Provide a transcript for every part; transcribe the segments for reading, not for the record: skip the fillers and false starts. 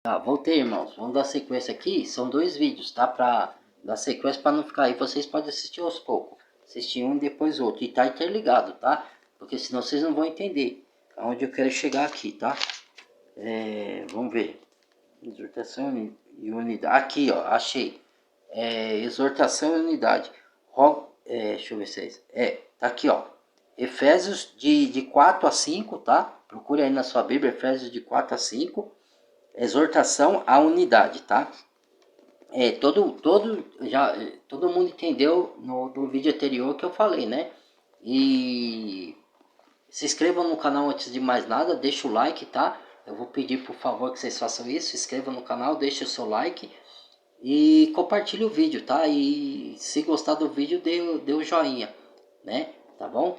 Tá, voltei, irmãos. Vamos dar sequência aqui. São dois vídeos, tá? Pra dar sequência para não ficar aí. Vocês podem assistir aos poucos. Assistir um e depois outro. E tá interligado, tá? Porque senão vocês não vão entender aonde eu quero chegar aqui, tá? Vamos ver. Exortação e unidade. Aqui, ó. Achei. Exortação e unidade. Deixa eu ver se tá aqui, ó. Efésios de 4 a 5, tá? Procure aí na sua Bíblia, Efésios de 4 a 5. Exortação à unidade, tá? Todo mundo entendeu no vídeo anterior que eu falei, né? E se inscrevam no canal antes de mais nada, deixa o like, tá? Eu vou pedir por favor que vocês façam isso, se inscrevam no canal, deixe o seu like e compartilhe o vídeo, tá? E se gostar do vídeo, dê o joinha, né? Tá bom?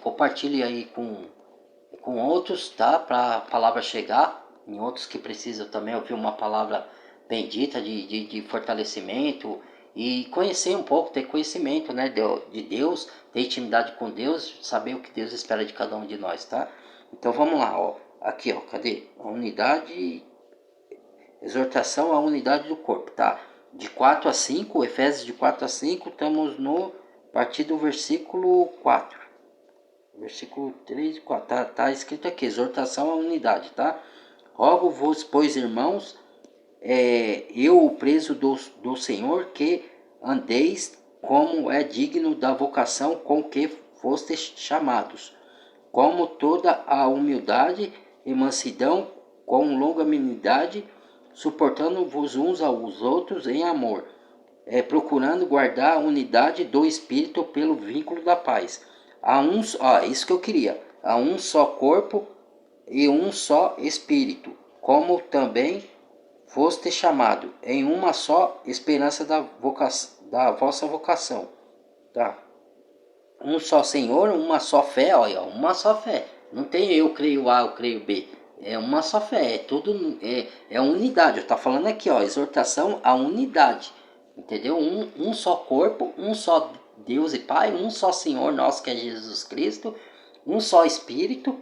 Compartilhe aí com outros, tá? Para a palavra chegar em outros que precisam também ouvir uma palavra bendita de fortalecimento e conhecer um pouco, ter conhecimento, né, de Deus, ter intimidade com Deus, saber o que Deus espera de cada um de nós, tá? Então vamos lá, ó. Aqui, ó, cadê? A unidade, exortação à unidade do corpo, tá? De 4 a 5, Efésios de 4 a 5, estamos no a partir do versículo 4. Versículo 3 e 4, tá escrito aqui, exortação à unidade, tá? Rogo-vos, pois, irmãos, eu, o preso do Senhor, que andeis como é digno da vocação com que fostes chamados, como toda a humildade e mansidão, com longanimidade, suportando-vos uns aos outros em amor, procurando guardar a unidade do Espírito pelo vínculo da paz. Isso que eu queria. Há um só corpo e um só Espírito, como também foste chamado em uma só esperança da vossa vocação. Tá? Um só Senhor, uma só fé, olha, uma só fé. Não tem eu creio A, eu creio B. É uma só fé, é unidade. Eu tô falando aqui, ó, exortação à unidade. Entendeu? Um só corpo, um só Deus e Pai, um só Senhor nosso que é Jesus Cristo, um só Espírito,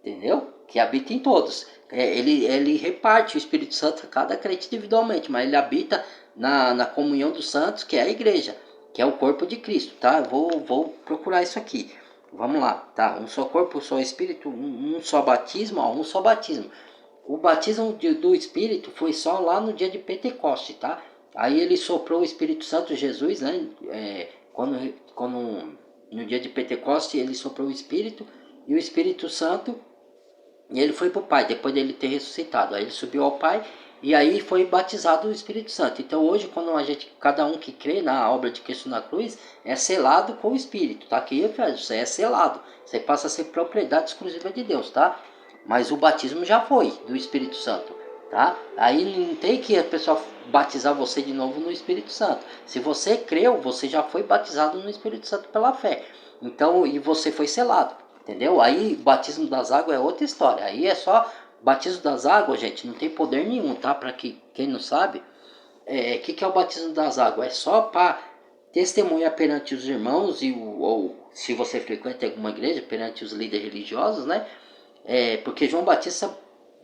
entendeu? Que habita em todos. Ele reparte o Espírito Santo a cada crente individualmente, mas ele habita na comunhão dos santos, que é a igreja, que é o corpo de Cristo, tá? Eu vou procurar isso aqui. Vamos lá, tá? Um só corpo, um só Espírito, um só batismo, ó, um só batismo. O batismo do Espírito foi só lá no dia de Pentecoste, tá? Aí ele soprou o Espírito Santo, Jesus, né? Quando no dia de Pentecoste ele soprou o Espírito e o Espírito Santo, e ele foi para o Pai, depois dele ter ressuscitado. Aí ele subiu ao Pai e aí foi batizado o Espírito Santo. Então hoje, quando cada um que crê na obra de Cristo na cruz, é selado com o Espírito, tá? Aqui, você é selado. Você passa a ser propriedade exclusiva de Deus, tá? Mas o batismo já foi do Espírito Santo, tá? Aí não tem que a pessoa batizar você de novo no Espírito Santo. Se você creu, você já foi batizado no Espírito Santo pela fé. Então, e você foi selado. Entendeu? Aí batismo das águas é outra história. Aí é só batismo das águas, gente, não tem poder nenhum, tá? Para quem não sabe, que é o batismo das águas? É só para testemunhar perante os irmãos ou se você frequenta alguma igreja, perante os líderes religiosos, né? Porque João Batista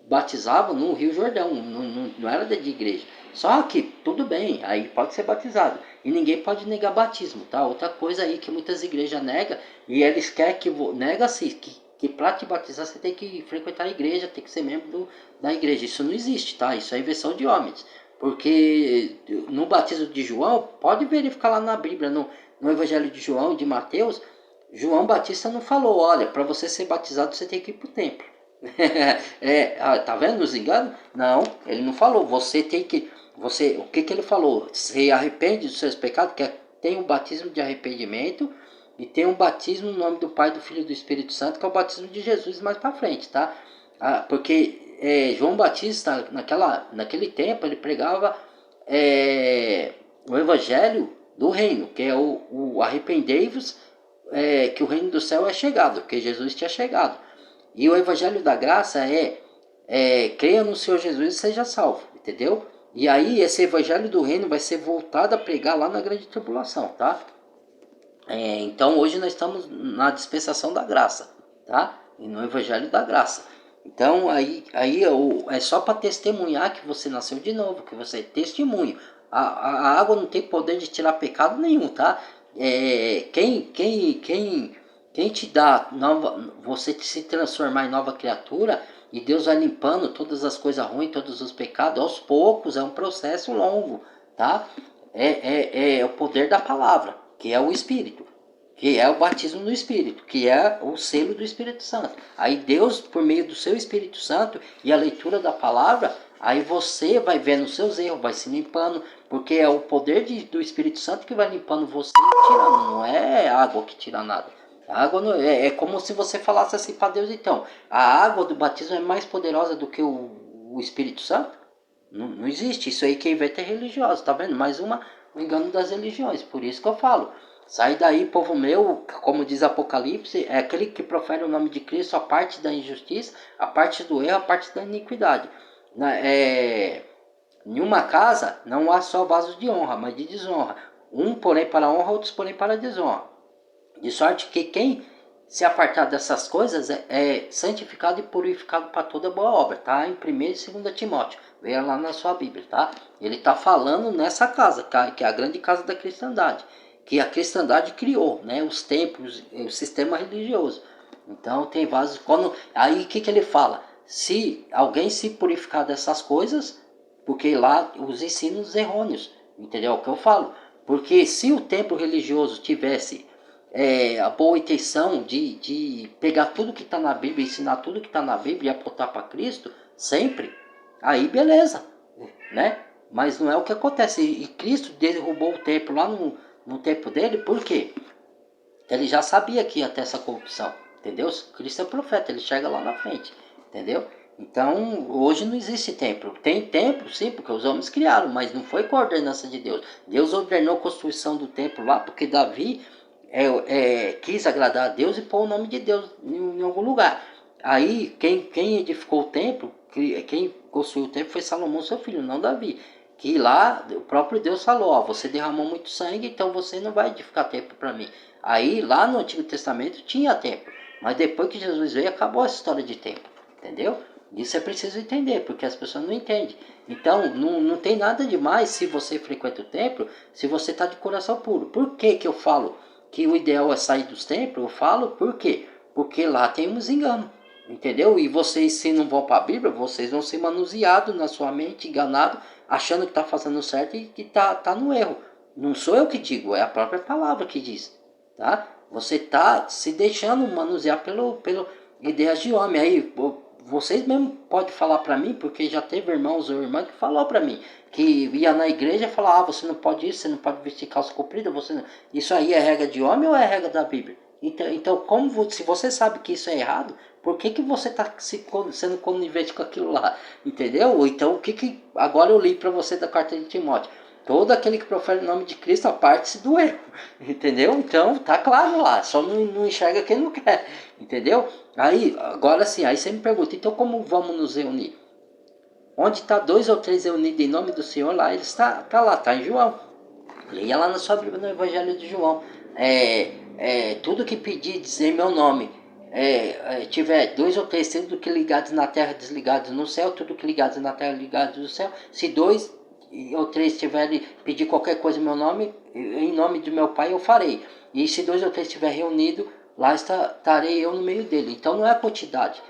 batizava no Rio Jordão, não era de igreja. Só que, tudo bem, aí pode ser batizado. E ninguém pode negar batismo, tá? Outra coisa aí que muitas igrejas negam, e eles querem que... Nega-se que para te batizar você tem que frequentar a igreja, tem que ser membro da igreja. Isso não existe, tá? Isso é invenção de homens. Porque no batismo de João, pode verificar lá na Bíblia, no Evangelho de João, de Mateus, João Batista não falou, olha, para você ser batizado você tem que ir para o templo. Tá vendo os enganos? Não, ele não falou. Você tem que... o que ele falou? Se arrepende dos seus pecados, que tem um batismo de arrependimento e tem um batismo no nome do Pai, do Filho e do Espírito Santo, que é o batismo de Jesus mais para frente, tá? Porque João Batista, naquele tempo, ele pregava o evangelho do reino, que é o arrependei-vos, que o reino do céu é chegado, porque Jesus tinha chegado. E o evangelho da graça creia no Senhor Jesus e seja salvo, entendeu? E aí esse evangelho do reino vai ser voltado a pregar lá na grande tribulação, tá? Então hoje nós estamos na dispensação da graça, tá? E no evangelho da graça. Então é só para testemunhar que você nasceu de novo, que você é testemunho. A água não tem poder de tirar pecado nenhum, tá? Quem te dá você se transformar em nova criatura e Deus vai limpando todas as coisas ruins, todos os pecados, aos poucos, é um processo longo, tá? É o poder da palavra, que é o Espírito, que é o batismo no Espírito, que é o selo do Espírito Santo. Aí Deus, por meio do seu Espírito Santo e a leitura da palavra, aí você vai vendo os seus erros, vai se limpando, porque é o poder do Espírito Santo que vai limpando você e tirando, não é água que tira nada. A água não, é como se você falasse assim para Deus, então, a água do batismo é mais poderosa do que o Espírito Santo? Não existe. Isso aí quem vê é religioso, tá vendo? Mais um engano das religiões. Por isso que eu falo. Sai daí, povo meu, como diz Apocalipse, é aquele que profere o nome de Cristo, a parte da injustiça, a parte do erro, a parte da iniquidade. Em uma casa não há só vasos de honra, mas de desonra. Um, porém, para a honra, outros, porém, para a desonra. De sorte que quem se apartar dessas coisas é santificado e purificado para toda boa obra, tá? Em 1º e 2º Timóteo, veja lá na sua Bíblia, tá? Ele está falando nessa casa, tá? Que é a grande casa da cristandade, que a cristandade criou, né? Os templos, o sistema religioso. Então tem vasos, aí o que ele fala? Se alguém se purificar dessas coisas, porque lá os ensinos errôneos, entendeu? É o que eu falo. Porque se o templo religioso tivesse a boa intenção de pegar tudo que está na Bíblia, ensinar tudo que está na Bíblia e apontar para Cristo, sempre, aí beleza, né? Mas não é o que acontece. E Cristo derrubou o templo lá no tempo dele, por quê? Ele já sabia que ia ter essa corrupção, entendeu? Cristo é profeta, ele chega lá na frente, entendeu? Então, hoje não existe templo. Tem templo, sim, porque os homens criaram, mas não foi com a ordenança de Deus. Deus ordenou a construção do templo lá, porque Davi quis agradar a Deus e pôr o nome de Deus em algum lugar. Aí, quem edificou o templo, quem construiu o templo foi Salomão, seu filho, não Davi. Que lá o próprio Deus falou, ó, você derramou muito sangue, então você não vai edificar templo para mim. Aí lá no Antigo Testamento tinha templo, mas depois que Jesus veio acabou essa história de templo, entendeu? Isso é preciso entender, porque as pessoas não entendem. Então não tem nada demais se você frequenta o templo, se você está de coração puro. Por que que eu falo que o ideal é sair dos templos? Eu falo por quê? Porque lá tem uns enganos, entendeu? E vocês, se não vão para a Bíblia, vocês vão ser manuseados na sua mente, enganados, achando que está fazendo certo e que tá no erro. Não sou eu que digo, é a própria palavra que diz, tá? Você está se deixando manusear pelo ideias de homem. Aí vocês mesmo podem falar para mim, porque já teve irmãos ou irmã que falou para mim que ia na igreja e falava, você não pode isso, você não pode vestir calça comprida, você não... Isso aí é regra de homem ou é regra da Bíblia? Então se você sabe que isso é errado, por que você está sendo conivente com aquilo lá? Entendeu? Ou então, agora eu li para você da carta de Timóteo. Todo aquele que profere o nome de Cristo aparte-se do erro. Entendeu? Então, tá claro lá. Só não enxerga quem não quer. Entendeu? Aí, agora sim, aí você me pergunta, então como vamos nos reunir? Onde está 2 ou 3 reunidos em nome do Senhor, lá ele tá lá, tá em João. Leia lá na sua Bíblia, no Evangelho de João. Tudo que pedir, dizer meu nome. Tiver 2 ou 3, tudo que ligados na terra, desligados no céu, tudo que ligados na terra, ligados no céu. Se 2 ou 3 tiverem pedir qualquer coisa em meu nome, em nome do meu Pai eu farei. E se 2 ou 3 estiver reunido, lá estarei eu no meio dele. Então não é a quantidade.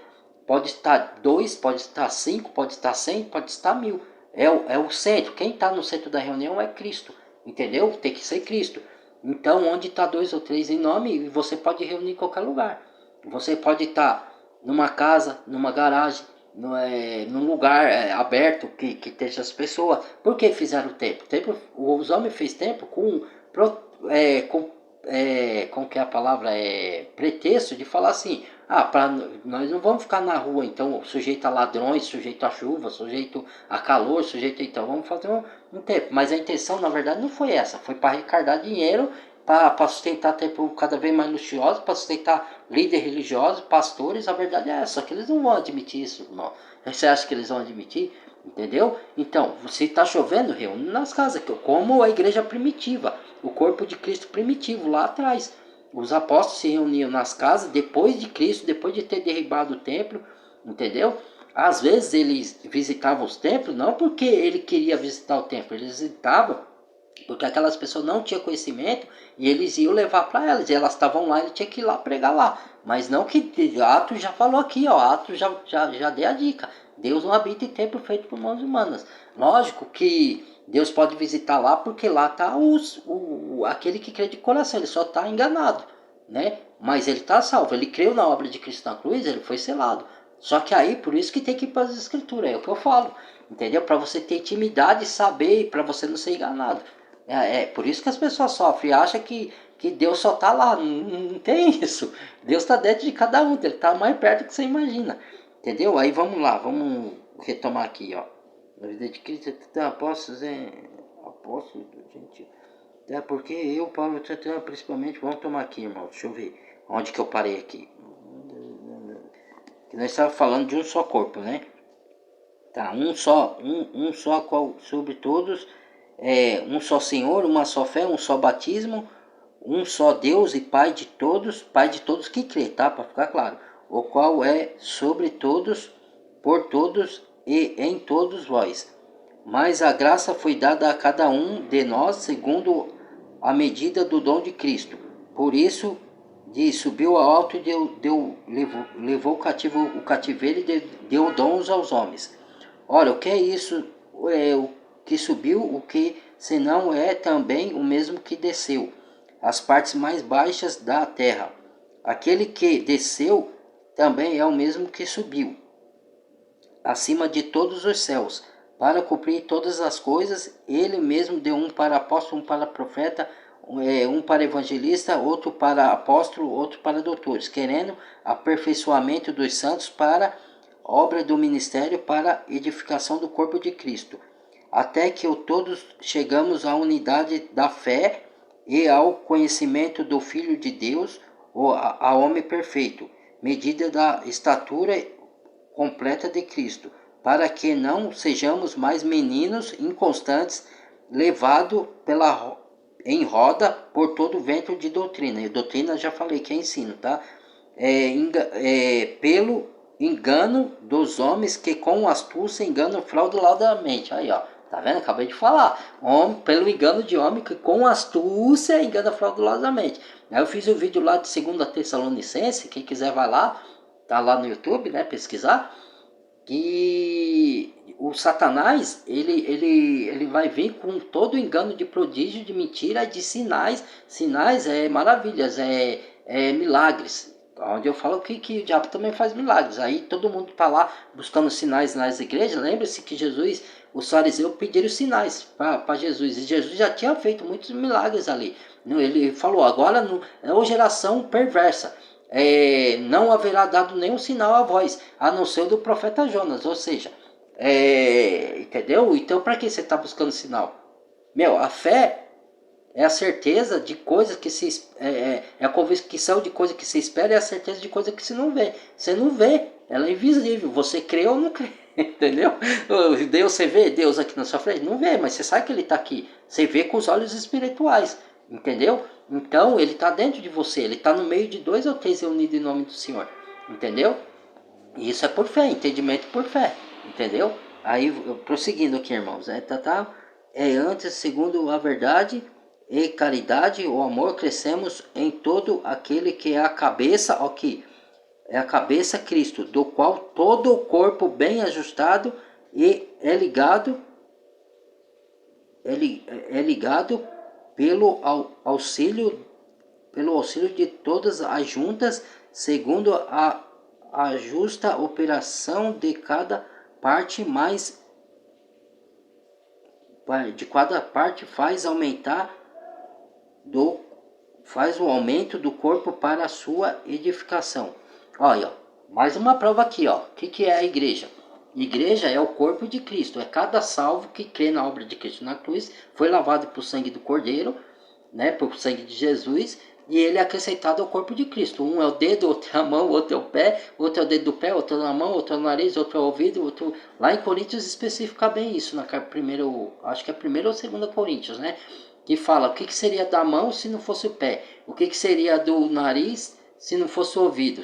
Pode estar 2, pode estar 5, pode estar 100, pode estar 1000. É o centro. Quem está no centro da reunião é Cristo. Entendeu? Tem que ser Cristo. Então, onde está 2 ou 3 em nome, você pode reunir em qualquer lugar. Você pode estar numa casa, numa garagem, num lugar aberto que esteja as pessoas. Por que fizeram o templo? Os homens fez templo com que a palavra é pretexto de falar assim, nós não vamos ficar na rua então sujeito a ladrões, sujeito a chuva, sujeito a calor, então vamos fazer um tempo. Mas a intenção na verdade não foi essa, foi para arrecadar dinheiro, para sustentar templo cada vez mais luxuoso, para sustentar líderes religiosos, pastores. A verdade é essa, que eles não vão admitir isso, não. Você acha que eles vão admitir? Entendeu? Então, se está chovendo, reúne nas casas, como a igreja primitiva, o corpo de Cristo primitivo lá atrás. Os apóstolos se reuniam nas casas depois de Cristo, depois de ter derribado o templo, entendeu? Às vezes eles visitavam os templos, não porque ele queria visitar o templo, eles visitavam porque aquelas pessoas não tinham conhecimento e eles iam levar para elas. E elas estavam lá, ele tinha que ir lá pregar lá. Mas não que Atos já falou aqui, ó. Atos já deu a dica. Deus não habita em templo feito por mãos humanas. Lógico que Deus pode visitar lá porque lá está aquele que crê de coração. Ele só está enganado, né? Mas ele está salvo. Ele creu na obra de Cristo na cruz, ele foi selado. Só que aí, por isso que tem que ir para as escrituras. É o que eu falo. Entendeu? Para você ter intimidade, saber, para você não ser enganado. É por isso que as pessoas sofrem, acham que Deus só está lá, não tem isso. Deus está dentro de cada um, ele está mais perto do que você imagina. Entendeu? Aí vamos lá, vamos retomar aqui, ó. Na vida de Cristo, apóstolos, apóstolo, gente. É porque eu, Paulo, principalmente, vamos tomar aqui, irmão, deixa eu ver onde que eu parei aqui. Que nós estávamos falando de um só corpo, né? Tá, um só qual sobre todos, um só Senhor, uma só fé, um só batismo, um só Deus e Pai de todos que crê, tá? Para ficar claro. O qual é sobre todos, por todos e em todos vós. Mas a graça foi dada a cada um de nós segundo a medida do dom de Cristo. Por isso, subiu ao alto e levou o cativeiro e deu dons aos homens. Ora, o que é isso? O que subiu, o que senão é também o mesmo que desceu, as partes mais baixas da terra. Aquele que desceu também é o mesmo que subiu, acima de todos os céus, para cumprir todas as coisas. Ele mesmo deu um para apóstolo, um para profeta, um para evangelista, outro para apóstolo, outro para doutores, querendo aperfeiçoamento dos santos para obra do ministério, para edificação do corpo de Cristo, até que todos chegamos à unidade da fé e ao conhecimento do Filho de Deus, a homem perfeito, medida da estatura completa de Cristo, para que não sejamos mais meninos inconstantes, levados em roda por todo vento de doutrina. E doutrina já falei que é ensino, tá? Pelo engano dos homens que com astúcia enganam fraudulosamente. Aí, ó, tá vendo? Acabei de falar. Pelo engano de homem que com astúcia engana fraudulosamente. Aí eu fiz o vídeo lá de 2 Tessalonicenses, quem quiser vai lá, tá lá no YouTube, né, pesquisar. Que o Satanás, ele vai vir com todo o engano de prodígio, de mentira, de sinais. Sinais maravilhas, milagres. Onde eu falo que o diabo também faz milagres. Aí todo mundo está lá buscando sinais nas igrejas. Lembre-se que Jesus, os fariseus pediram sinais para Jesus. E Jesus já tinha feito muitos milagres ali. Ele falou, agora é uma geração perversa. Não haverá dado nenhum sinal a vós, a não ser o do profeta Jonas. Ou seja, entendeu? Então para que você está buscando sinal? A fé é a certeza de coisas que se a convicção de coisa que se espera, e a certeza de coisa que se não vê. Você não vê, ela é invisível. Você crê ou não crê, entendeu? Deus, você vê Deus aqui na sua frente? Não vê, mas você sabe que ele está aqui. Você vê com os olhos espirituais, entendeu? Então ele está dentro de você, ele está no meio de 2 ou 3 reunidos em nome do Senhor, entendeu? E isso é por fé, entendimento por fé, entendeu? Aí, prosseguindo aqui, irmãos, antes, segundo a verdade e caridade, o amor, crescemos em todo aquele que é a cabeça, aqui, é a cabeça Cristo, do qual todo o corpo bem ajustado e é ligado pelo auxílio de todas as juntas, segundo a justa operação de cada parte, faz o aumento do corpo para a sua edificação. Olha, mais uma prova aqui, ó. O que é a igreja? Igreja é o corpo de Cristo, é cada salvo que crê na obra de Cristo na cruz, foi lavado por sangue do Cordeiro, né, por sangue de Jesus, e ele é acrescentado ao corpo de Cristo. Um é o dedo, outro é a mão, outro é o pé, outro é o dedo do pé, outro é na mão, outro é o nariz, outro é o ouvido, outro... Lá em Coríntios especifica bem isso, acho que é 1º ou 2 Coríntios, né, que fala o que seria da mão se não fosse o pé, o que seria do nariz se não fosse o ouvido.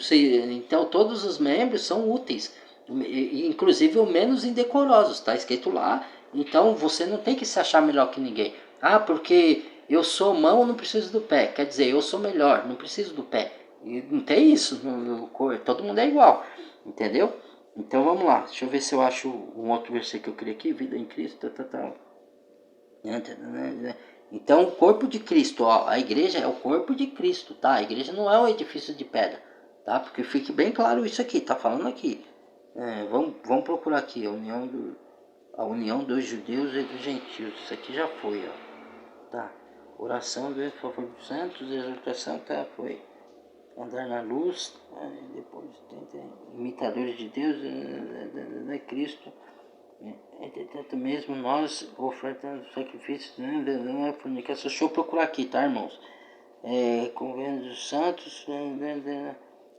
Então todos os membros são úteis, inclusive os menos indecorosos, está escrito lá. Então você não tem que se achar melhor que ninguém. Ah, porque eu sou mão, não preciso do pé. Quer dizer, eu sou melhor, não preciso do pé. E não tem isso, todo mundo é igual, entendeu? Então vamos lá, deixa eu ver se eu acho um outro versículo que eu queria aqui, vida em Cristo, Então o corpo de Cristo, ó, a igreja é o corpo de Cristo, tá? A igreja não é um edifício de pedra, tá? Porque fique bem claro isso aqui, tá falando aqui. Vamos procurar aqui, a união dos judeus e dos gentios, isso aqui já foi, ó. Tá, oração em favor dos santos, exortação, tá, foi. Andar na luz, depois tem imitadores de Deus, Cristo, tanto mesmo nós ofertando sacrifícios, fornicação. Deixa eu procurar aqui, tá, irmãos? Convênio dos santos,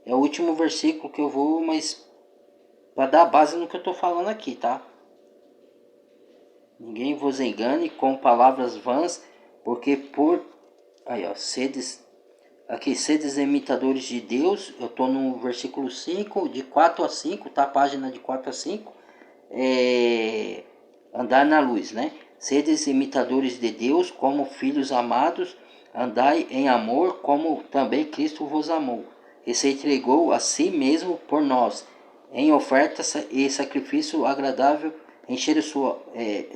é o último versículo que eu vou, mas para dar base no que eu tô falando aqui, tá? Ninguém vos engane com palavras vãs, porque aí ó, sedes imitadores de Deus. Eu estou no versículo 5, de 4 a 5, tá? Página de 4 a 5. Andar na luz, né? Sedes imitadores de Deus como filhos amados, andai em amor como também Cristo vos amou, e se entregou a si mesmo por nós, em oferta e sacrifício agradável,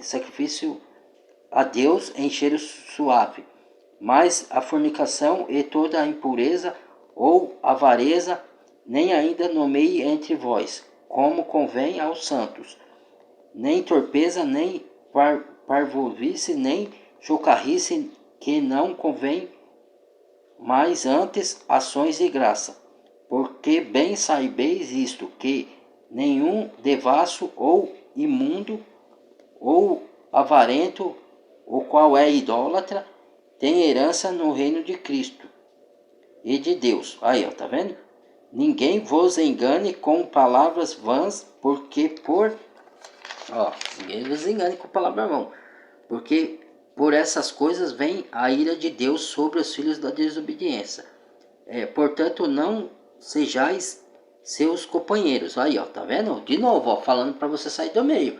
sacrifício a Deus em cheiro suave. Mas a fornicação e toda a impureza ou avareza nem ainda nomeie entre vós, como convém aos santos. Nem torpeza, nem parvovice, nem chocarrice, que não convém, mas antes ações de graça. Porque bem saibeis isto, que nenhum devasso ou imundo ou avarento, o qual é idólatra, tem herança no reino de Cristo e de Deus. Aí, ó, tá vendo? Ninguém vos engane com palavras vãs, ninguém vos engane com palavras vãs, porque por essas coisas vem a ira de Deus sobre os filhos da desobediência. Portanto, não sejais seus companheiros. Aí, ó, tá vendo? De novo, ó, falando para você sair do meio.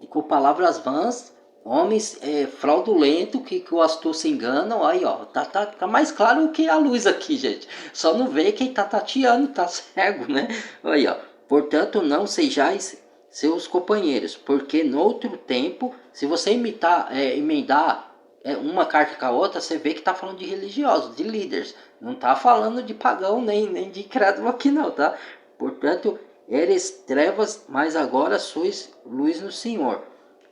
Com palavras vãs, homens fraudulentos que o astúcio enganam. Aí, ó, tá mais claro que a luz aqui, gente. Só não vê quem tá tateando, tá cego, né? Aí, ó. Portanto, não sejais seus companheiros, porque no outro tempo, se você emendar uma carta com a outra, você vê que tá falando de religiosos, de líderes. Não tá falando de pagão nem de crédulo aqui não, tá? Portanto, eres trevas, mas agora sois luz no Senhor.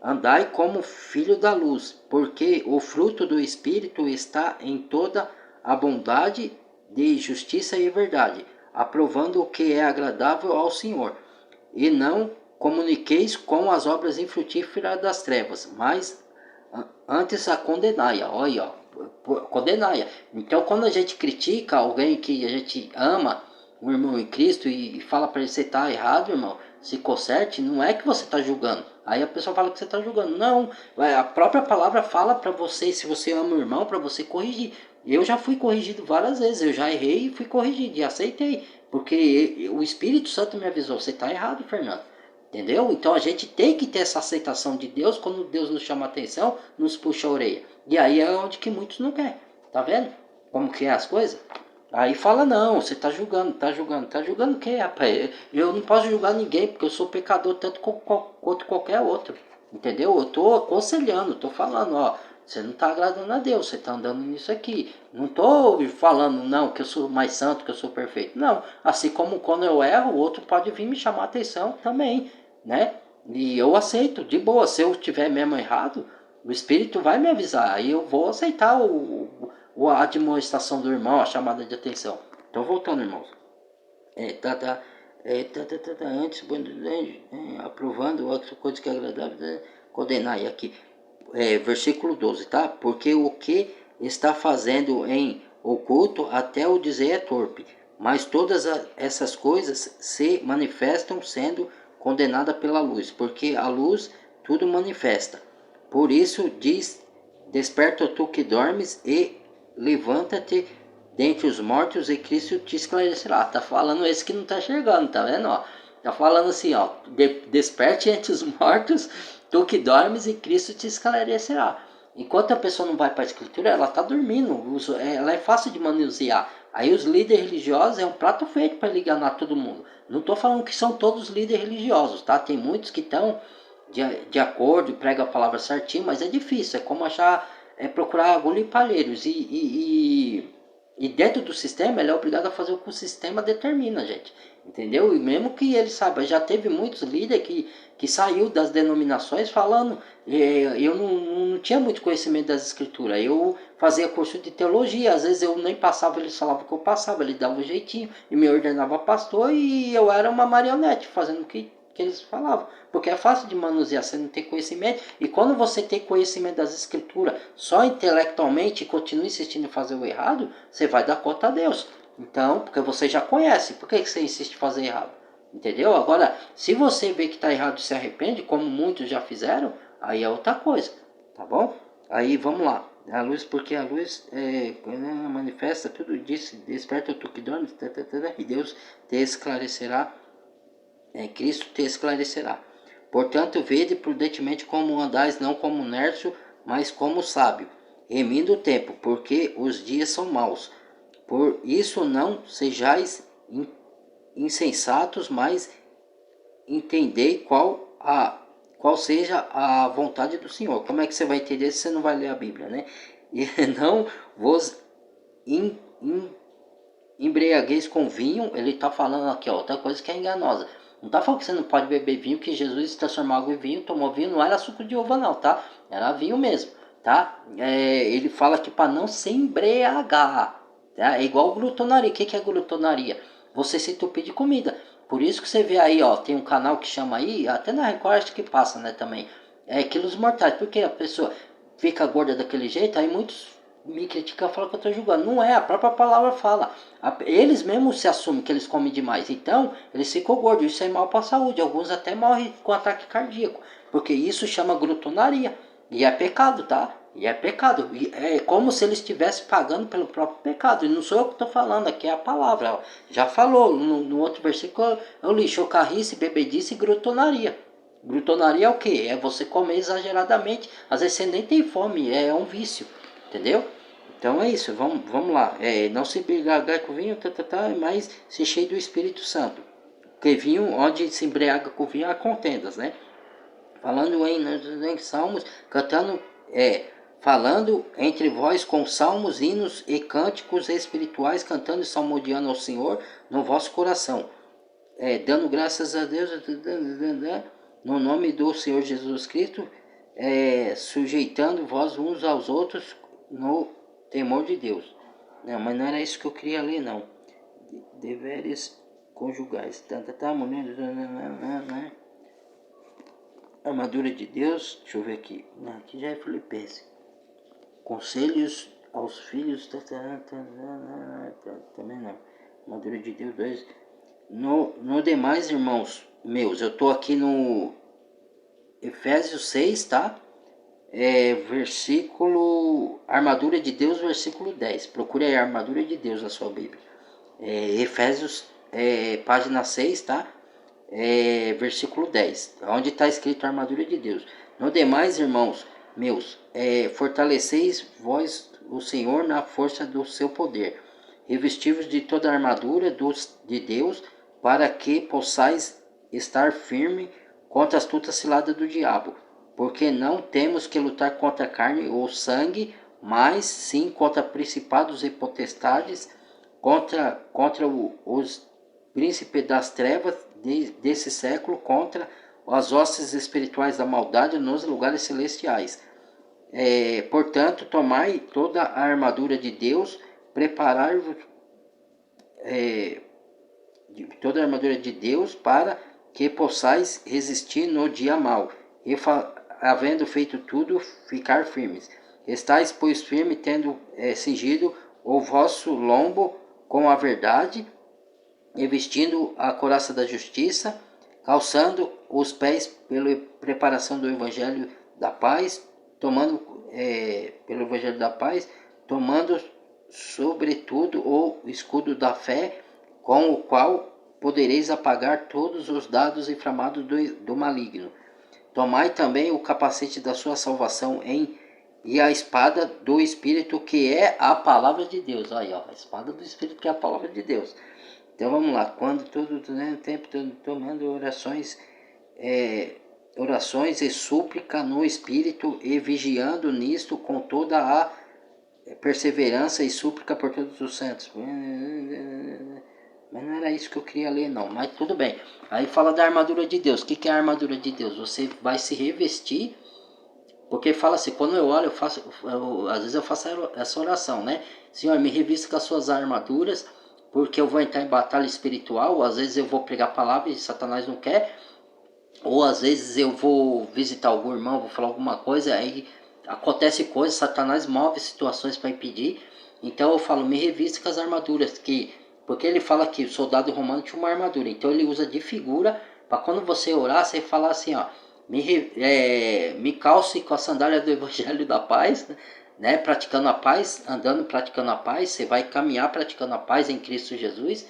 Andai como filho da luz, porque o fruto do Espírito está em toda a bondade de justiça e verdade, aprovando o que é agradável ao Senhor. E não comuniqueis com as obras infrutíferas das trevas, mas antes a condenai. Olha, condenai. Então, quando a gente critica alguém que a gente ama, um irmão em Cristo, e fala para ele: você tá errado, irmão, se conserte, não é que você está julgando. Aí a pessoa fala que você está julgando. Não, a própria palavra fala para você, se você ama o irmão, para você corrigir. Eu já fui corrigido várias vezes, eu já errei e fui corrigido, e aceitei. Porque o Espírito Santo me avisou: você está errado, Fernando. Entendeu? Então a gente tem que ter essa aceitação de Deus. Quando Deus nos chama a atenção, nos puxa a orelha. E aí é onde que muitos não querem. Tá vendo? Como que é as coisas? Aí fala: não, você tá julgando, tá julgando. Tá julgando o quê, rapaz? Eu não posso julgar ninguém, porque eu sou pecador tanto quanto qualquer outro. Entendeu? Eu tô aconselhando, tô falando, ó, você não tá agradando a Deus, você tá andando nisso aqui. Não tô falando, não, que eu sou mais santo, que eu sou perfeito. Não, assim como quando eu erro, o outro pode vir me chamar a atenção também, né? E eu aceito, de boa. Se eu tiver mesmo errado, o Espírito vai me avisar. Aí eu vou aceitar a admoestação do irmão, a chamada de atenção. Então, voltando, irmãos. Antes, aprovando outra coisa que é agradável, condenar. E aqui, versículo 12, tá? Porque o que está fazendo em oculto, até o dizer é torpe. Mas todas essas coisas se manifestam sendo condenada pela luz, porque a luz tudo manifesta. Por isso diz: desperta tu que dormes e levanta-te dentre os mortos e Cristo te esclarecerá. Tá falando esse que não tá enxergando, tá vendo? Ó, Tá falando assim, ó, desperte entre os mortos, tu que dormes e Cristo te esclarecerá. Enquanto a pessoa não vai para a escritura, ela está dormindo, ela é fácil de manusear. Aí os líderes religiosos é um prato feito para ele enganar todo mundo. Não estou falando que são todos líderes religiosos, tá? Tem muitos que estão de acordo, pregam a palavra certinho, mas é difícil. É como achar, procurar agulha e palheiros. E dentro do sistema, ele é obrigado a fazer o que o sistema determina, gente. Entendeu? E mesmo que ele saiba, já teve muitos líderes que saiu das denominações falando, eu não tinha muito conhecimento das escrituras, eu fazia curso de teologia, às vezes eu nem passava, eles falavam que eu passava, ele dava um jeitinho e me ordenava pastor e eu era uma marionete fazendo o que eles falavam, porque é fácil de manusear, você não tem conhecimento, e quando você tem conhecimento das escrituras só intelectualmente e continua insistindo em fazer o errado, você vai dar conta a Deus. Então, porque você já conhece, por que você insiste em fazer errado? Entendeu? Agora, se você vê que está errado e se arrepende, como muitos já fizeram, aí é outra coisa, tá bom? Aí vamos lá. A luz, porque a luz manifesta tudo disso, desperta tu que dorme, e Deus te esclarecerá, Cristo te esclarecerá. Portanto, vede prudentemente como andais, não como nércio, mas como sábio, remindo o tempo, porque os dias são maus. Por isso não sejais insensatos, mas entendei qual seja a vontade do Senhor. Como é que você vai entender se você não vai ler a Bíblia, né? E não vos embriagueis com vinho. Ele está falando aqui, ó, outra coisa que é enganosa. Não está falando que você não pode beber vinho, que Jesus transformou água em vinho, tomou vinho, não era suco de uva não, tá? Era vinho mesmo, tá? Ele fala que para não se embriagar, tá? É igual glutonaria. O que é glutonaria? Você se entupir de comida. Por isso que você vê aí, ó, tem um canal que chama aí, até na Record acho que passa, né, também. Quilos mortais, porque a pessoa fica gorda daquele jeito, aí muitos me criticam, falam que eu estou julgando. Não é, a própria palavra fala. Eles mesmos se assumem que eles comem demais, então eles ficam gordos, isso é mal para a saúde. Alguns até morrem com ataque cardíaco, porque isso chama glutonaria, e é pecado, tá? E é pecado, e é como se eles estivessem pagando pelo próprio pecado, e não sou eu que estou falando, aqui é a palavra, ó. Já falou, no outro versículo eu li, chocarrice, bebedice e glutonaria. Glutonaria é o que? É você comer exageradamente, às vezes você nem tem fome, é um vício, entendeu? Então é isso, vamos lá. Não se embriagar com vinho, mas se cheio do Espírito Santo. Porque vinho, onde se embriaga com vinho, há contendas, né? Falando em salmos, cantando, falando entre vós com salmos, hinos e cânticos espirituais, cantando e salmodiando ao Senhor no vosso coração. Dando graças a Deus, no nome do Senhor Jesus Cristo, sujeitando vós uns aos outros no temor de Deus. Não, mas não era isso que eu queria ler, não. Deveres conjugais. Mulher, né? Armadura de Deus, deixa eu ver aqui. Não, aqui já é Filipenses. Conselhos aos filhos. Também não. Armadura de Deus 2. No demais, irmãos meus, eu tô aqui no Efésios 6, tá? Versículo, armadura de Deus, versículo 10. Procure aí a armadura de Deus na sua Bíblia. Efésios, página 6, tá? Versículo 10, onde está escrito a armadura de Deus. No demais, irmãos meus, fortaleceis vós o Senhor na força do seu poder, revestivos de toda a armadura de Deus, para que possais estar firme contra as astuta cilada do diabo. Porque não temos que lutar contra a carne ou sangue, mas sim contra principados e potestades, contra os príncipes das trevas desse século, contra as hostes espirituais da maldade nos lugares celestiais. Portanto, tomai toda a armadura de Deus, preparai-vos toda a armadura de Deus para que possais resistir no dia mau, e havendo feito tudo, ficar firmes. Estais, pois, firme, tendo cingido o vosso lombo com a verdade, e vestindo a couraça da justiça, calçando os pés pela preparação do evangelho da paz, tomando sobretudo o escudo da fé, com o qual podereis apagar todos os dados inflamados do maligno. Tomai também o capacete da sua salvação e a espada do Espírito, que é a palavra de Deus. Aí, ó, a espada do Espírito, que é a palavra de Deus. Então vamos lá. Quando todo tempo tomando orações e súplica no Espírito e vigiando nisto com toda a perseverança e súplica por todos os santos. Mas não era isso que eu queria ler, não. Mas tudo bem. Aí fala da armadura de Deus. O que é a armadura de Deus? Você vai se revestir. Porque fala assim, quando eu oro, às vezes eu faço essa oração, né? Senhor, me revista com as suas armaduras, porque eu vou entrar em batalha espiritual. Às vezes eu vou pregar a palavra e Satanás não quer. Ou às vezes eu vou visitar algum irmão, vou falar alguma coisa, aí acontece coisa, Satanás move situações para impedir. Então eu falo, me revista com as armaduras, porque ele fala que o soldado romano tinha uma armadura, então ele usa de figura para quando você orar, você falar assim, ó, me calce com a sandália do evangelho da paz, né, praticando a paz, andando praticando a paz, você vai caminhar praticando a paz em Cristo Jesus.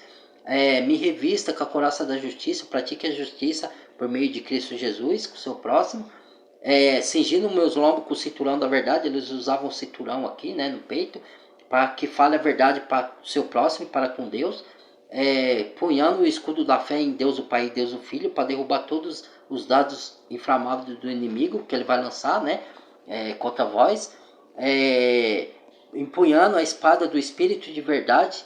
Me revista com a couraça da justiça, pratique a justiça por meio de Cristo Jesus, com o seu próximo. Cingindo meus lombos com o cinturão da verdade, eles usavam o cinturão aqui, né, no peito, para que fale a verdade para o seu próximo e para com Deus. Punhando o escudo da fé em Deus o Pai e Deus o Filho, para derrubar todos os dados inflamáveis do inimigo que ele vai lançar, né, contra vós. Empunhando a espada do Espírito de verdade,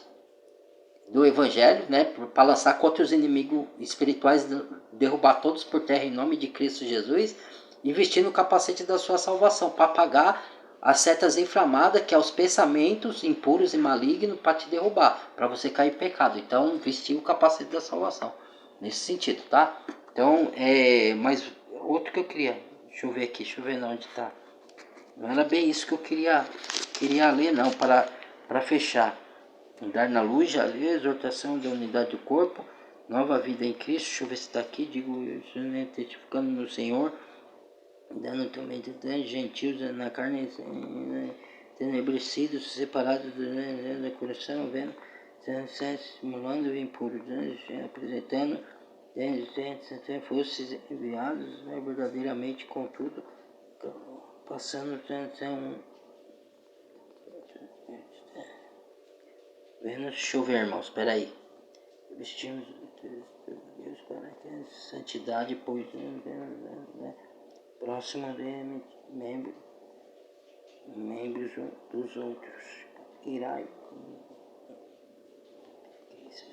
do Evangelho, né, para lançar contra os inimigos espirituais, derrubar todos por terra em nome de Cristo Jesus, e vestindo o capacete da sua salvação, para apagar as setas inflamadas, que é os pensamentos impuros e malignos, para te derrubar, para você cair em pecado. Então, vestir o capacete da salvação, nesse sentido, tá? Então, mas outro que eu queria, deixa eu ver aqui, deixa eu ver onde está. Não era bem isso que eu queria ler, não, para fechar. Andar na luz, já lê, exortação da unidade do corpo, nova vida em Cristo. Deixa eu ver se está aqui. Digo, testificando no Senhor, dando também de gentios na carne, tenebrecidos, separados do coração, vendo, simulando o impuro, apresentando, fosses enviados verdadeiramente, contudo, passando deixa eu ver, irmãos, espera aí. Vestimos Deus para ter santidade, pois próximo de membros dos outros. Irai. Deixa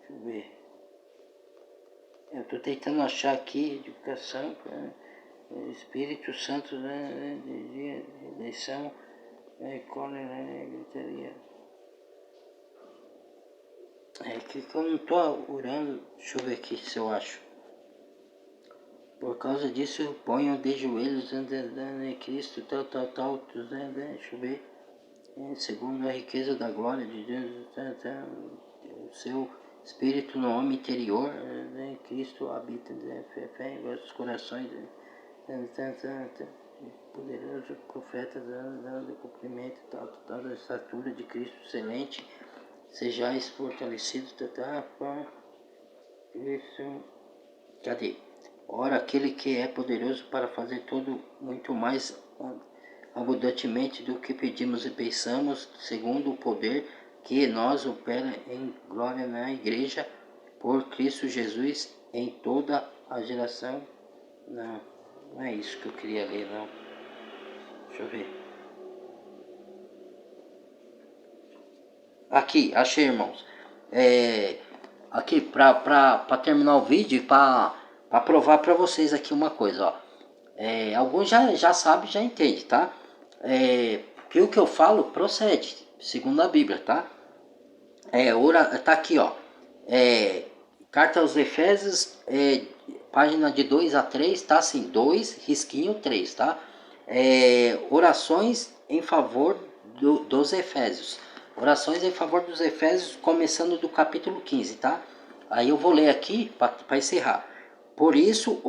eu ver. Eu estou tentando achar aqui educação, Espírito Santo, de eleição, cólera, gritaria. Que eu não estou orando, deixa eu ver aqui se eu acho. Por causa disso eu ponho de joelhos em Cristo, tal, deixa eu ver. Segundo a riqueza da glória de Deus, o seu Espírito no homem interior, Cristo habita, fé em vossos corações, poderoso profeta, dando cumprimento da estatura de Cristo excelente, sejais fortalecidos, isso, cadê? Ora, aquele que é poderoso para fazer tudo muito mais abundantemente do que pedimos e pensamos, segundo o poder que nós opera em glória na igreja, por Cristo Jesus, em toda a geração. Não é isso que eu queria ler, não. Deixa eu ver. Aqui, achei, irmãos. Aqui, para terminar o vídeo, para provar para vocês aqui uma coisa, ó. Alguns já sabem, já entendem, tá? Que o que eu falo procede, segundo a Bíblia, tá? Tá aqui, ó. Carta aos Efésios, página de 2 a 3, tá? Assim, 2, risquinho 3, tá? Orações em favor dos Efésios. Orações em favor dos Efésios, começando do capítulo 15, tá? Aí eu vou ler aqui para encerrar. Por isso,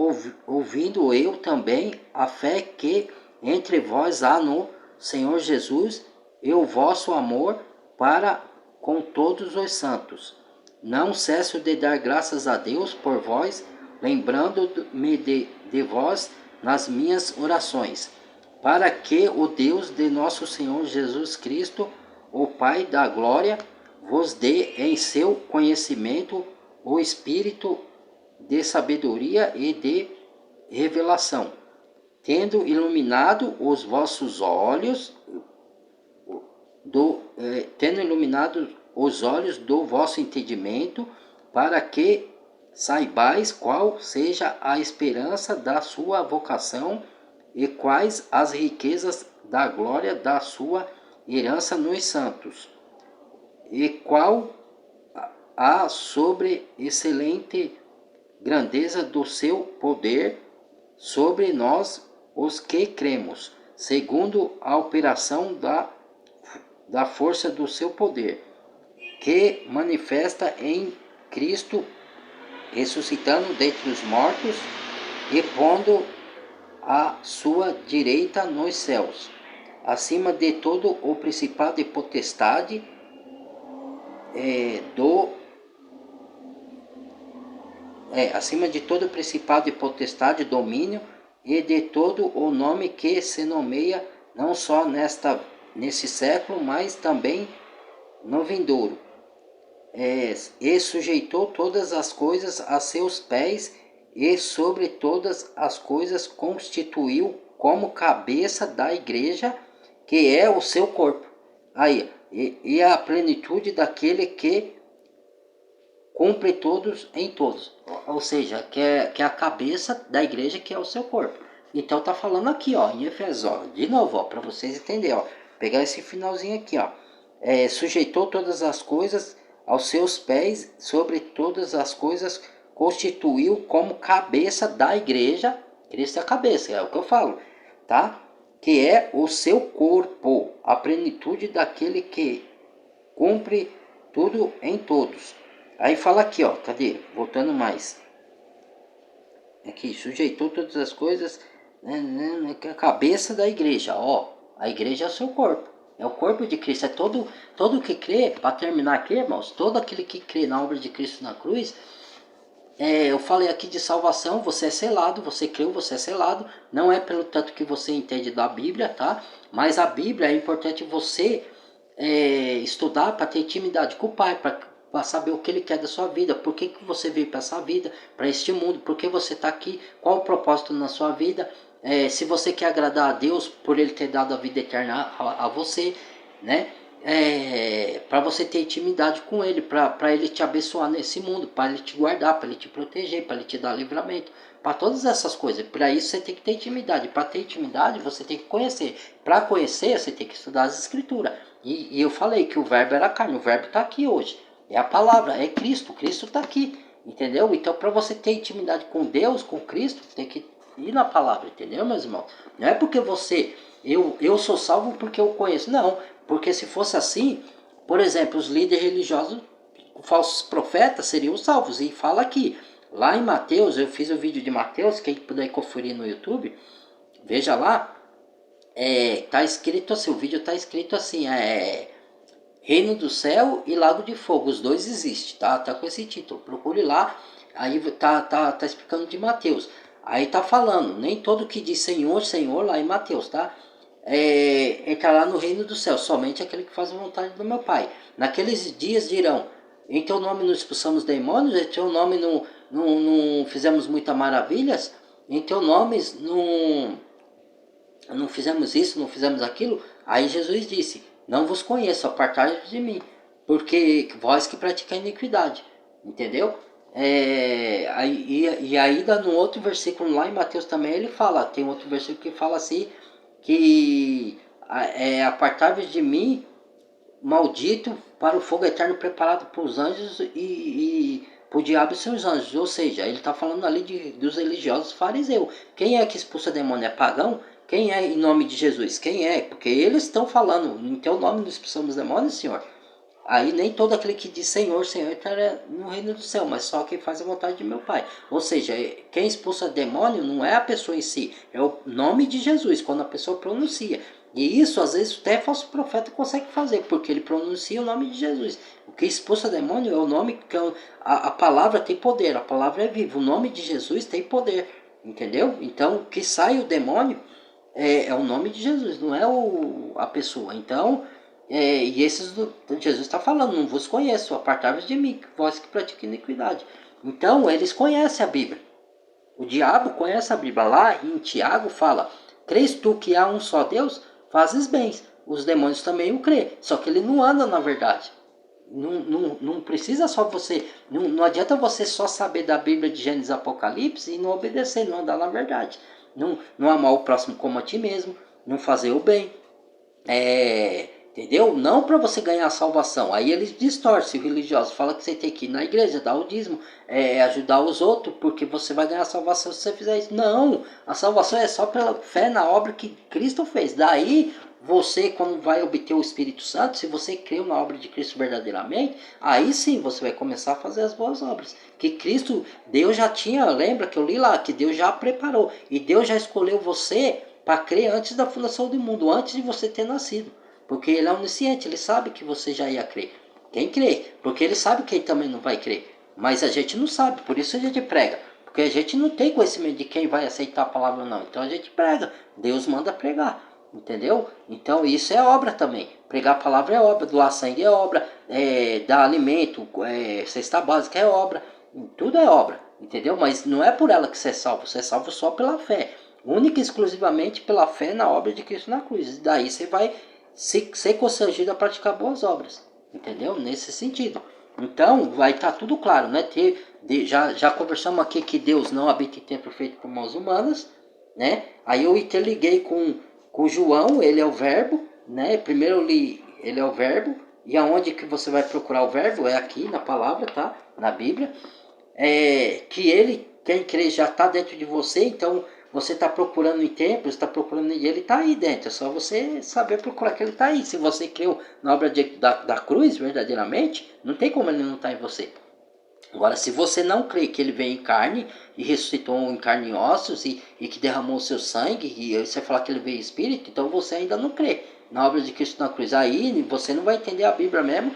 ouvindo eu também a fé que entre vós há no Senhor Jesus e o vosso amor para com todos os santos. Não cesso de dar graças a Deus por vós, lembrando-me de vós nas minhas orações, para que o Deus de nosso Senhor Jesus Cristo, o Pai da glória, vos dê em seu conhecimento o espírito de sabedoria e de revelação, tendo iluminado os vossos olhos tendo iluminado os olhos do vosso entendimento, para que saibais qual seja a esperança da sua vocação e quais as riquezas da glória da sua herança nos santos, e qual a sobre-excelente grandeza do seu poder sobre nós os que cremos, segundo a operação da força do seu poder, que manifesta em Cristo, ressuscitando dentre os mortos e pondo à sua direita nos céus, acima de todo o principado e potestade, acima de todo principado e potestade, domínio, e de todo o nome que se nomeia não só nesse século, mas também no vindouro. E sujeitou todas as coisas a seus pés, e sobre todas as coisas constituiu como cabeça da igreja, que é o seu corpo. Aí, e a plenitude daquele que cumpre todos em todos. Ou seja, que é a cabeça da igreja, que é o seu corpo. Então tá falando aqui, ó, em Efésios, ó, de novo, ó, para vocês entenderem, ó, pegar esse finalzinho aqui, ó. Sujeitou todas as coisas aos seus pés, sobre todas as coisas constituiu como cabeça da igreja. Cristo é a cabeça, é o que eu falo, tá? Que é o seu corpo, a plenitude daquele que cumpre tudo em todos. Aí fala aqui, ó, cadê? Voltando mais. Aqui, sujeitou todas as coisas, que é a cabeça da igreja, ó. A igreja é o seu corpo, é o corpo de Cristo, é todo que crê, para terminar aqui, irmãos, todo aquele que crê na obra de Cristo na cruz, eu falei aqui de salvação, você é selado, você creu, você é selado, não é pelo tanto que você entende da Bíblia, tá? Mas a Bíblia é importante você estudar para ter intimidade com o Pai, para saber o que Ele quer da sua vida, por que você veio para essa vida, para este mundo, por que você está aqui, qual o propósito na sua vida, se você quer agradar a Deus por Ele ter dado a vida eterna a você, né? Para você ter intimidade com Ele, para Ele te abençoar nesse mundo, para Ele te guardar, para Ele te proteger, para Ele te dar livramento, para todas essas coisas. Para isso você tem que ter intimidade, para ter intimidade você tem que conhecer, para conhecer você tem que estudar as Escrituras. E eu falei que o verbo era carne, o verbo está aqui hoje, é a palavra, é Cristo está aqui, entendeu? Então para você ter intimidade com Deus, com Cristo, tem que ir na palavra, entendeu, meus irmãos? Não é porque eu sou salvo porque eu conheço, não. Porque se fosse assim, por exemplo, os líderes religiosos, falsos profetas, seriam salvos. E fala aqui, lá em Mateus, eu fiz o vídeo de Mateus, quem puder conferir no YouTube, veja lá, tá escrito assim, o vídeo tá escrito assim, Reino do Céu e Lago de Fogo, os dois existem, tá? Tá com esse título, procure lá, aí tá explicando de Mateus. Aí tá falando, nem todo que diz Senhor, Senhor, lá em Mateus, tá? Entrará no reino do céu, somente aquele que faz a vontade do meu Pai. Naqueles dias dirão, em teu nome não expulsamos demônios, em teu nome não fizemos muitas maravilhas, em teu nome não fizemos isso, não fizemos aquilo. Aí Jesus disse, não vos conheço, apartai-vos de mim, porque vós que praticais iniquidade, entendeu? E aí no outro versículo lá em Mateus também ele fala, tem outro versículo que fala assim, que apartai-vos de mim, maldito, para o fogo eterno preparado para os anjos e para o diabo e seus anjos. Ou seja, ele está falando ali dos religiosos fariseus. Quem é que expulsa demônio? É pagão? Quem é em nome de Jesus? Quem é? Porque eles estão falando, em teu nome não expulsamos demônios, Senhor. Aí nem todo aquele que diz Senhor, Senhor, entra no reino do céu, mas só quem faz a vontade de meu Pai. Ou seja, quem expulsa demônio não é a pessoa em si, é o nome de Jesus, quando a pessoa pronuncia. E isso, às vezes, até falso profeta consegue fazer, porque ele pronuncia o nome de Jesus. O que expulsa demônio é o nome, que a palavra tem poder, a palavra é viva. O nome de Jesus tem poder, entendeu? Então, o que sai o demônio é o nome de Jesus, não é a pessoa. Então, e esses Jesus está falando, não vos conheço, apartai-vos de mim, vós que praticam iniquidade. Então, eles conhecem a Bíblia. O diabo conhece a Bíblia. Lá em Tiago fala, crês tu que há um só Deus? Fazes bem. Os demônios também o crê. Só que ele não anda na verdade. Não precisa só você. Não adianta você só saber da Bíblia de Gênesis e Apocalipse e não obedecer, não andar na verdade. Não amar o próximo como a ti mesmo. Não fazer o bem. Entendeu? Não para você ganhar a salvação. Aí eles distorcem, o religioso fala que você tem que ir na igreja, dar o dízimo, ajudar os outros, porque você vai ganhar a salvação se você fizer isso. Não, a salvação é só pela fé na obra que Cristo fez. Daí você, quando vai obter o Espírito Santo, se você creu na obra de Cristo verdadeiramente, aí sim você vai começar a fazer as boas obras. Que Cristo, Deus já tinha, lembra que eu li lá, que Deus já preparou. E Deus já escolheu você para crer antes da fundação do mundo, antes de você ter nascido. Porque ele é onisciente, ele sabe que você já ia crer. Quem crê? Porque ele sabe quem também não vai crer. Mas a gente não sabe, por isso a gente prega. Porque a gente não tem conhecimento de quem vai aceitar a palavra ou não. Então a gente prega. Deus manda pregar. Entendeu? Então isso é obra também. Pregar a palavra é obra, doar sangue é obra, dar alimento, cesta básica é obra. Tudo é obra. Entendeu? Mas não é por ela que você é salvo. Você é salvo só pela fé. Única e exclusivamente pela fé na obra de Cristo na cruz. E daí você vai ser constrangido a praticar boas obras, entendeu? Nesse sentido. Então, vai estar tudo claro, né? Já conversamos aqui que Deus não habita em templo feito por mãos humanas, né? Aí eu interliguei com João, ele é o verbo, né? Primeiro eu li, ele é o verbo, e aonde que você vai procurar o verbo? É aqui na palavra, tá? Na Bíblia. Que ele, quem crê, já está dentro de você, então você está procurando em templos, está procurando e ele está aí dentro. É só você saber procurar que ele está aí. Se você creu na obra da cruz, verdadeiramente, não tem como ele não estar em você. Agora, se você não crê que ele veio em carne e ressuscitou em carne e ossos e que derramou o seu sangue, e você falar que ele veio em espírito, então você ainda não crê na obra de Cristo na cruz. Aí você não vai entender a Bíblia mesmo,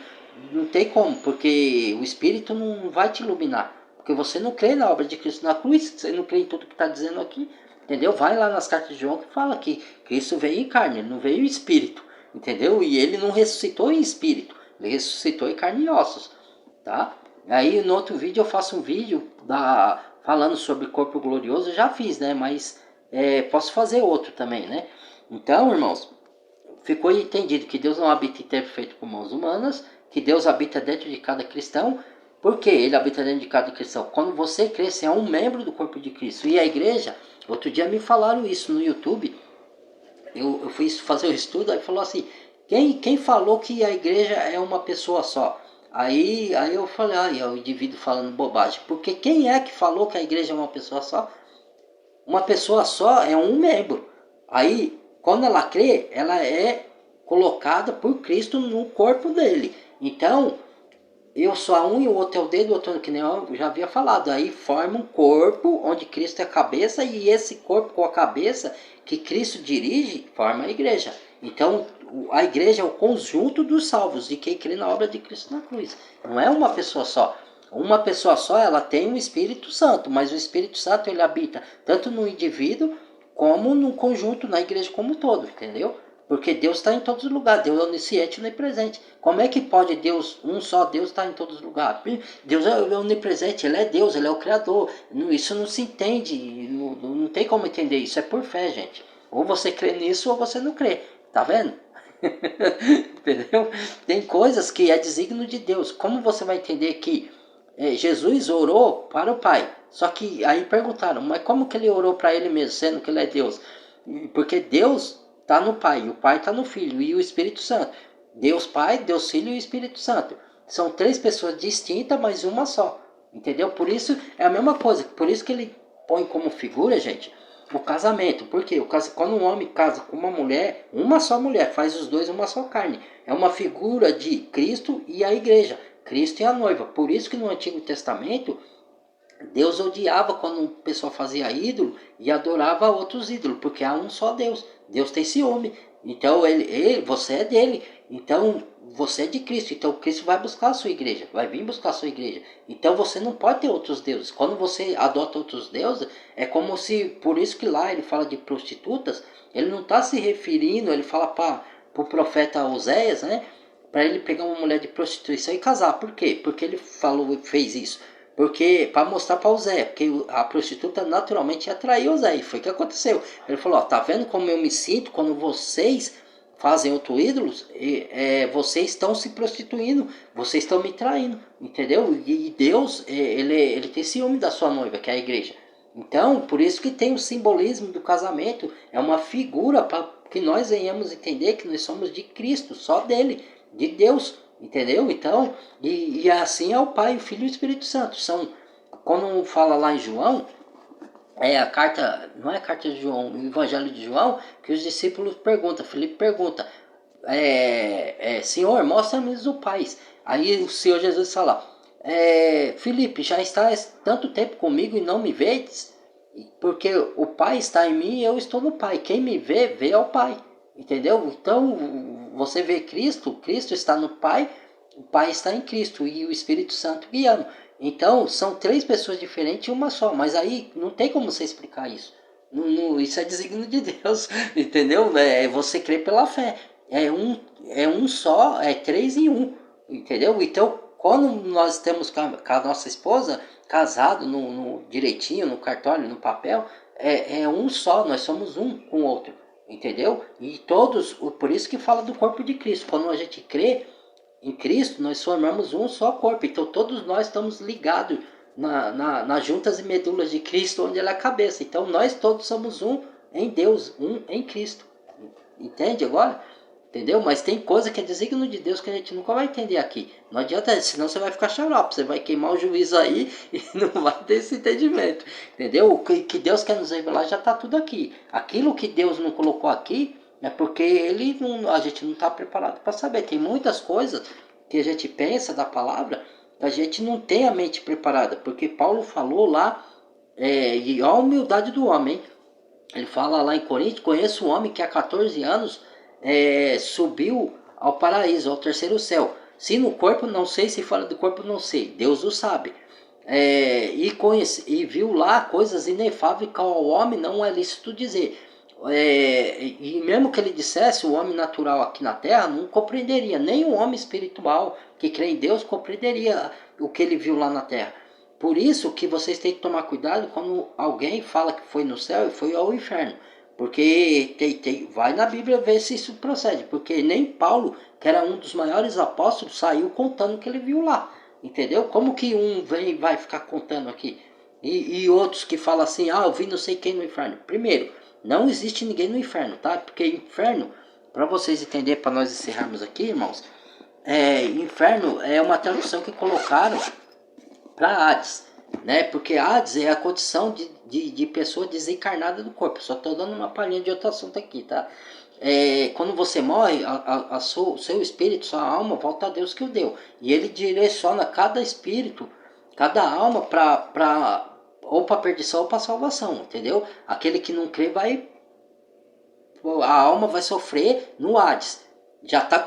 não tem como, porque o Espírito não vai te iluminar. Porque você não crê na obra de Cristo na cruz, você não crê em tudo que está dizendo aqui, entendeu? Vai lá nas cartas de João que fala que Cristo veio em carne, ele não veio em espírito, entendeu? E ele não ressuscitou em espírito, ele ressuscitou em carne e ossos, tá? Aí no outro vídeo eu faço um vídeo falando sobre corpo glorioso, eu já fiz, né? Mas posso fazer outro também, né? Então, irmãos, ficou entendido que Deus não habita em templo feito por mãos humanas, que Deus habita dentro de cada cristão. Por que ele habita dentro de cada cristão? Quando você crê, você é um membro do corpo de Cristo. E a igreja, outro dia me falaram isso no YouTube, eu fui fazer o estudo, aí falou assim, quem falou que a igreja é uma pessoa só? Aí eu falei, o indivíduo falando bobagem. Porque quem é que falou que a igreja é uma pessoa só? Uma pessoa só é um membro. Aí, quando ela crê, ela é colocada por Cristo no corpo dele. Então, eu sou a um e o outro é o dedo, o outro que nem eu já havia falado. Aí forma um corpo onde Cristo é a cabeça e esse corpo com a cabeça que Cristo dirige forma a igreja. Então a igreja é o conjunto dos salvos de quem crê na obra de Cristo na cruz. Não é uma pessoa só. Uma pessoa só ela tem um Espírito Santo, mas o Espírito Santo ele habita tanto no indivíduo como no conjunto, na igreja como um todo, entendeu? Porque Deus está em todos os lugares, Deus é onisciente e onipresente. Como é que pode Deus, um só Deus, estar em todos os lugares? Deus é onipresente, Ele é Deus, Ele é o Criador. Isso não se entende, não tem como entender isso, é por fé, gente. Ou você crê nisso ou você não crê, tá vendo? Entendeu? Tem coisas que é desígnio de Deus. Como você vai entender que Jesus orou para o Pai? Só que aí perguntaram, mas como que ele orou para ele mesmo, sendo que ele é Deus? Porque Deus está no Pai, o Pai está no Filho e o Espírito Santo. Deus Pai, Deus Filho e o Espírito Santo. São três pessoas distintas, mas uma só. Entendeu? Por isso é a mesma coisa. Por isso que ele põe como figura, gente, o casamento. Porque quando um homem casa com uma mulher, uma só mulher, faz os dois uma só carne. É uma figura de Cristo e a igreja. Cristo e a noiva. Por isso que no Antigo Testamento Deus odiava quando o pessoal fazia ídolo e adorava outros ídolos, porque há um só Deus. Deus tem ciúme. Então você é dele. Então você é de Cristo. Então Cristo vai buscar a sua igreja, vai vir buscar a sua igreja. Então você não pode ter outros deuses. Quando você adota outros deuses, é como se, por isso que lá ele fala de prostitutas, ele não está se referindo, ele fala para o profeta Oséias, né? Para ele pegar uma mulher de prostituição e casar. Por quê? Porque ele falou, fez isso. Porque para mostrar para o Zé, porque a prostituta naturalmente atraiu o Zé, e foi o que aconteceu. Ele falou: ó, tá vendo como eu me sinto quando vocês fazem outro ídolos? Vocês estão se prostituindo, vocês estão me traindo, entendeu? E Deus, ele tem ciúme da sua noiva, que é a igreja. Então, por isso que tem o simbolismo do casamento, é uma figura para que nós venhamos entender que nós somos de Cristo, só dele, de Deus. Entendeu? Então, e assim é o Pai, o Filho e o Espírito Santo. Quando fala lá em João, a carta, não é a carta de João, o Evangelho de João, que os discípulos perguntam, Felipe pergunta, Senhor, mostra-me o Pai. Aí o Senhor Jesus fala, Felipe, já estás tanto tempo comigo e não me vedes? Porque o Pai está em mim e eu estou no Pai. Quem me vê, vê ao Pai. Entendeu? Então, você vê Cristo, Cristo está no Pai, o Pai está em Cristo e o Espírito Santo guiando. Então, são três pessoas diferentes e uma só. Mas aí não tem como você explicar isso. Isso é desígnio de Deus, entendeu? Você crê pela fé. É um só, é três em um, entendeu? Então, quando nós temos com a nossa esposa casado no direitinho, no cartório, no papel, é um só, nós somos um com o outro, entendeu? E todos, por isso que fala do corpo de Cristo. Quando a gente crê em Cristo, nós formamos um só corpo. Então todos nós estamos ligados nas juntas e medulas de Cristo, onde ele é a cabeça. Então nós todos somos um em Deus, um em Cristo. Entende agora? Entendeu? Mas tem coisa que é desígnio de Deus que a gente nunca vai entender aqui. Não adianta, senão você vai ficar xarope, você vai queimar o juízo aí e não vai ter esse entendimento. Entendeu? O que Deus quer nos revelar já está tudo aqui. Aquilo que Deus não colocou aqui é porque a gente não está preparado para saber. Tem muitas coisas que a gente pensa da palavra, a gente não tem a mente preparada. Porque Paulo falou lá, e a humildade do homem. Ele fala lá em Coríntios, conheço um homem que há 14 anos subiu ao paraíso, ao terceiro céu. Se no corpo, não sei, se fora do corpo, não sei. Deus o sabe. E viu lá coisas inefáveis que ao homem não é lícito dizer. E mesmo que ele dissesse, o homem natural aqui na terra não compreenderia. Nem o homem espiritual que crê em Deus compreenderia o que ele viu lá na terra. Por isso que vocês têm que tomar cuidado quando alguém fala que foi no céu e foi ao inferno. Porque vai na Bíblia ver se isso procede. Porque nem Paulo, que era um dos maiores apóstolos, saiu contando o que ele viu lá. Entendeu? Como que um vai ficar contando aqui? E outros que falam assim, eu vi não sei quem no inferno. Primeiro, não existe ninguém no inferno, tá? Porque inferno, para vocês entenderem, para nós encerrarmos aqui, irmãos, inferno é uma tradução que colocaram para Hades, né? Porque Hades é a condição de pessoa desencarnada do corpo. Só estou dando uma palhinha de outro assunto aqui, tá? Quando você morre, seu espírito, sua alma, volta a Deus que o deu. E ele direciona cada espírito, cada alma ou para perdição ou para salvação, entendeu? Aquele que não crê a alma vai sofrer no Hades.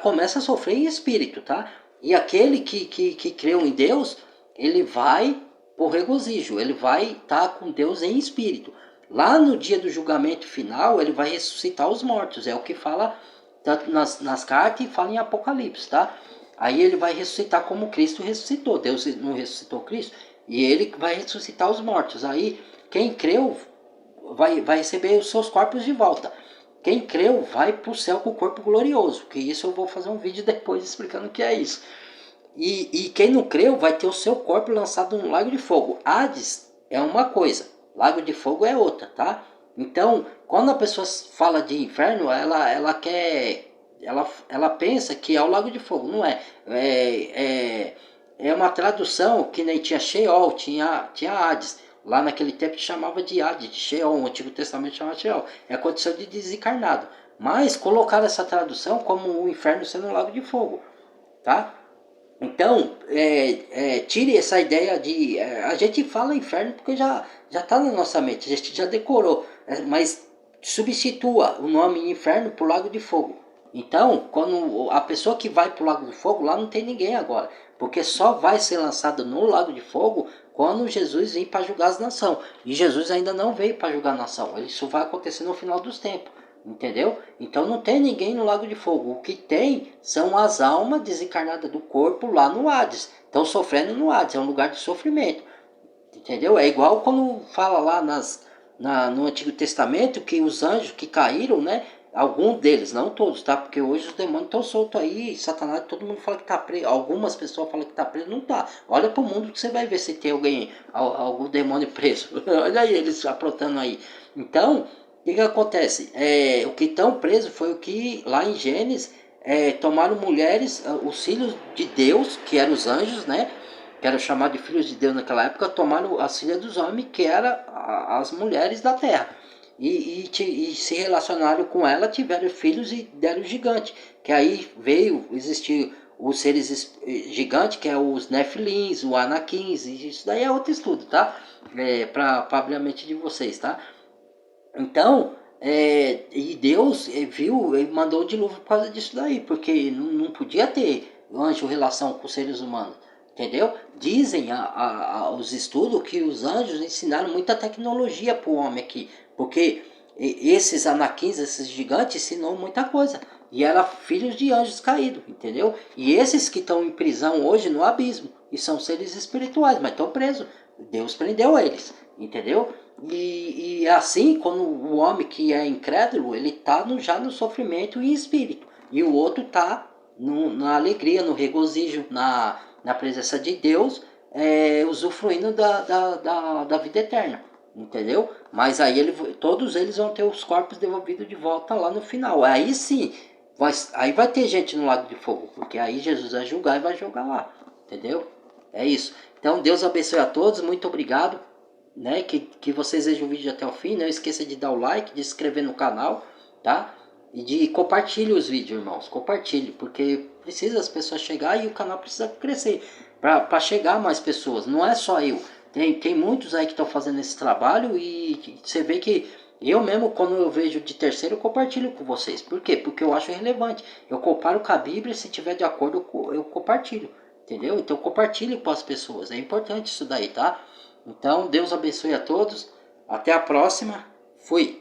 Começa a sofrer em espírito, tá? E aquele que creu em Deus, ele vai por regozijo, ele vai estar com Deus em espírito. Lá no dia do julgamento final, ele vai ressuscitar os mortos, é o que fala tanto nas cartas e fala em Apocalipse, tá? Aí ele vai ressuscitar como Cristo ressuscitou. Deus não ressuscitou Cristo? E ele vai ressuscitar os mortos. Aí quem creu vai receber os seus corpos de volta. Quem creu vai para o céu com o corpo glorioso, que isso eu vou fazer um vídeo depois explicando o que é isso. E quem não creu vai ter o seu corpo lançado num lago de fogo. Hades é uma coisa, lago de fogo é outra, tá? Então, quando a pessoa fala de inferno, ela pensa que é o lago de fogo. Não é. É uma tradução que nem tinha Sheol, tinha Hades. Lá naquele tempo chamava de Hades, de Sheol, o Antigo Testamento chamava de Sheol. É a condição de desencarnado. Mas colocaram essa tradução como o inferno sendo um lago de fogo, tá? Então, tire essa ideia de... a gente fala inferno porque já está na nossa mente, a gente já decorou. Mas substitua o nome inferno por lago de fogo. Então, quando a pessoa que vai para o lago de fogo, lá não tem ninguém agora. Porque só vai ser lançado no lago de fogo quando Jesus vir para julgar as nações. E Jesus ainda não veio para julgar a nação. Isso vai acontecer no final dos tempos. Entendeu? Então não tem ninguém no lago de fogo. O que tem são as almas desencarnadas do corpo lá no Hades. Estão sofrendo no Hades. É um lugar de sofrimento. Entendeu? É igual quando fala lá no Antigo Testamento que os anjos que caíram, né? Alguns deles, não todos, tá? Porque hoje os demônios estão soltos aí, Satanás, todo mundo fala que tá preso. Algumas pessoas falam que tá preso, não tá. Olha pro mundo que você vai ver se tem algum demônio preso. Olha aí eles aprontando aí. Então, o que acontece? O que estão presos foi o que lá em Gênesis tomaram mulheres, os filhos de Deus, que eram os anjos, né? Que eram chamados de filhos de Deus naquela época, tomaram as filhas dos homens, que eram as mulheres da terra. E se relacionaram com ela, tiveram filhos e deram gigante. Que aí veio existir os seres gigantes, que é os Nefilins, o Anakins, e isso daí é outro estudo, tá? Para abrir a mente de vocês, tá? Então, e Deus viu, ele mandou o dilúvio por causa disso daí, porque não podia ter anjo relação com os seres humanos, entendeu? Dizem os estudos que os anjos ensinaram muita tecnologia para o homem aqui, porque esses anaquins, esses gigantes, ensinou muita coisa. E eram filhos de anjos caídos, entendeu? E esses que estão em prisão hoje no abismo, e são seres espirituais, mas estão presos. Deus prendeu eles, entendeu? E assim, quando o homem que é incrédulo, ele está já no sofrimento em espírito. E o outro está na alegria, no regozijo, na presença de Deus, usufruindo da vida eterna. Entendeu? Mas aí todos eles vão ter os corpos devolvidos de volta lá no final. Aí sim, aí vai ter gente no lago de fogo. Porque aí Jesus vai julgar e vai jogar lá. Entendeu? É isso. Então Deus abençoe a todos. Muito obrigado. Né? Que vocês vejam o vídeo até o fim. Não esqueça de dar o like, de se inscrever no canal. Tá? E de compartilhar os vídeos, irmãos. Compartilhe. Porque precisa as pessoas chegar e o canal precisa crescer. Para chegar a mais pessoas. Não é só eu. Tem muitos aí que estão fazendo esse trabalho e você vê que eu mesmo, quando eu vejo de terceiro, eu compartilho com vocês. Por quê? Porque eu acho relevante. Eu comparo com a Bíblia, se tiver de acordo, eu compartilho. Entendeu? Então compartilhe com as pessoas. É importante isso daí, tá? Então, Deus abençoe a todos. Até a próxima. Fui.